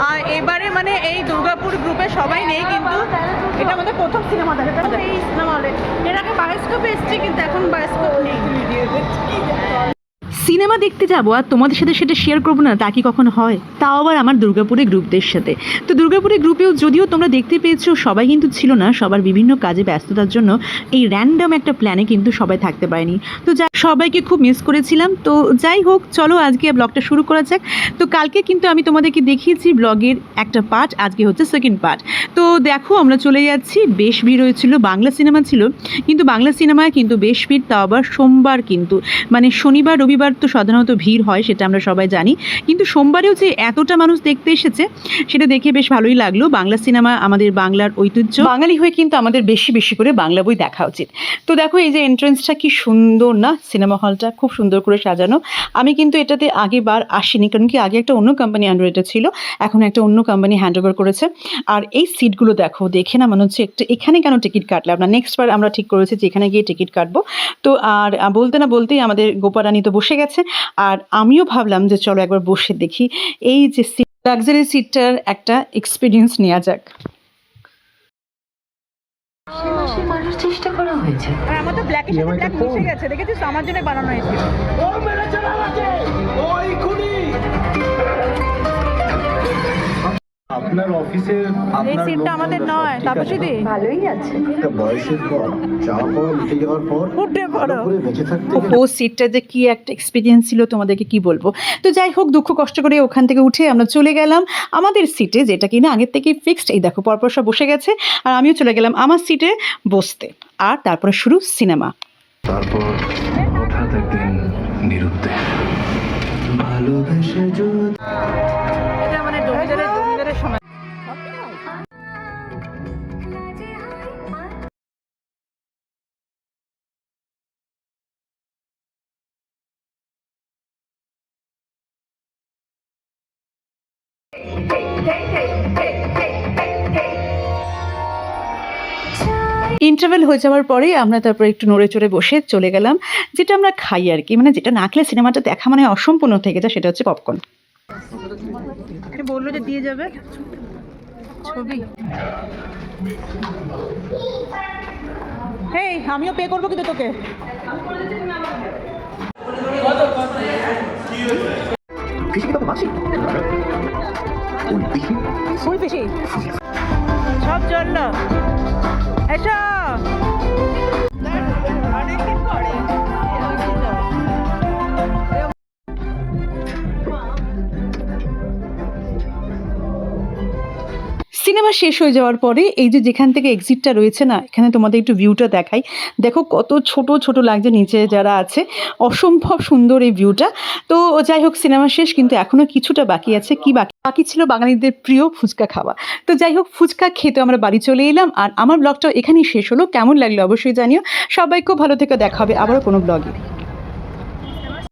আর এবারে মানে এই দুর্গাপুর গ্রুপে সবাই নেই, কিন্তু এটা আমাদের প্রথম সিনেমা দেখা এই সিনেমা হলে। এর আগে বায়োস্কোপে এসেছি, কিন্তু এখন বায়োস্কোপ নেই। সিনেমা দেখতে যাবো আর তোমাদের সাথে সেটা শেয়ার করবো না, তা কি কখনো হয়? তাও আবার আমার দুর্গাপুরে গ্রুপদের সাথে। তো দুর্গাপুরে গ্রুপেও যদিও তোমরা দেখতে পেয়েছো সবাই কিন্তু ছিল না, সবার বিভিন্ন কাজে ব্যস্ততার জন্য এই র্যান্ডম একটা প্ল্যানে কিন্তু সবাই থাকতে পারেনি। তো সবাইকে খুব মিস করেছিলাম। তো যাই হোক, চলো আজকে ব্লগটা শুরু করা যাক। তো কালকে কিন্তু আমি তোমাদেরকে দেখিয়েছি ব্লগের একটা পার্ট, আজকে হচ্ছে সেকেন্ড পার্ট। তো দেখো আমরা চলে যাচ্ছি, বেশ ভিড় হয়েছিল, বাংলা সিনেমা ছিল, কিন্তু বাংলা সিনেমায় কিন্তু বেশ ভিড়, তাও আবার সোমবার, কিন্তু মানে শনিবার রবিবার তো সাধারণত ভিড় হয়, সেটা আমরা সবাই জানি, কিন্তু সোমবারেও যে এতটা মানুষ দেখতে এসেছে সেটা দেখে বেশ ভালোই লাগলো। বাংলা সিনেমা আমাদের বাংলার ঐতিহ্য, বাঙালি হয়ে কিন্তু আমাদের বেশি বেশি করে বাংলা বই দেখা উচিত। তো দেখো এই যে এন্ট্রান্সটা কি সুন্দর না, সিনেমা হলটা খুব সুন্দর করে সাজানো। আমি কিন্তু এটাতে আগেবার আসিনি, কারণ কি আগে একটা অন্য কোম্পানি আন্ডার এটা ছিল, এখন একটা অন্য কোম্পানি হ্যান্ড ওভার করেছে। আর এই সিটগুলো দেখো, দেখে না মনে হচ্ছে একটু এখানে কেন টিকিট কাটলাম না, নেক্সট বার আমরা ঠিক করেছি যে এখানে গিয়ে টিকিট কাটবো। তো আর বলতে না বলতেই আমাদের গোপারানি তো বসে গেছে, আর আমিও ভাবলাম যে চলো একবার বসে দেখি এই যে লাক্সারি সিটটার একটা এক্সপিরিয়েন্স নেওয়া যাক। চেষ্টা করা হয়েছে। আর আমার তো ব্ল্যাকের সাথে ব্ল্যাক মিশে গেছে, দেখেছিস? আমার জন্য বানানো হয়েছে। আপনার অফিসে এই সিটটা আমাদের নয়, তাপসীদি ভালোই আছে। একটা বয়সের পর যাওয়া পর উঠে যাওয়ার পর উঠে পড়ো। ভালো করে বেঁচে থাকতে ও সিটটা যে কি একটা এক্সপিরিয়েন্স ছিল তোমাদেরকে কি বলবো। তো যাই হোক, দুঃখ কষ্ট করে ওখান থেকে উঠে আমরা চলে গেলাম আমাদের সিটে, যেটা কিনা আগের থেকে ফিক্সড। এই দেখো পরপর সব বসে গেছে, আর আমিও চলে গেলাম আমার সিটে বসতে। আর তারপরে শুরু সিনেমা। তারপর হঠাৎ একদিন নিরুদ্দেশ ভালোবেসে এটা মানে জমিদারের সময়। ইন্টারভেল হয়ে যাওয়ার পরে আমরা তারপর একটু নড়ে চড়ে বসে চলে গেলাম, যেটা আমরা খাই আর কি, মানে যেটা না খেলে সিনেমাটা দেখা মানে অসম্পূর্ণ থেকে যায়, সেটা হচ্ছে পপকর্ন। বললো যে দিয়ে যাবে ছবি। হেই, আমিও পে করবো কিন্তু তোকে। ফুল পিসি সব চললো, এসো। অনেকদিন পরে সিনেমা শেষ হয়ে যাওয়ার পরে এই যে যেখান থেকে এক্সিটটা রয়েছে না, এখানে তোমাদের একটু ভিউটা দেখাই। দেখো কত ছোট ছোট লাগছে নিচে যারা আছে, অসম্ভব সুন্দর এই ভিউটা। তো যাই হোক, সিনেমা শেষ, কিন্তু এখনও কিছুটা বাকি আছে। কি বাকি ছিল? বাঙালিদের প্রিয় ফুচকা খাওয়া। তো যাই হোক, ফুচকা খেতে আমরা বাড়ি চলে এলাম, আর আমার ব্লগটাও এখানেই শেষ হলো। কেমন লাগলো অবশ্যই জানিও। সবাই খুব ভালো থেকে, দেখা হবে আবারও কোনো ব্লগে।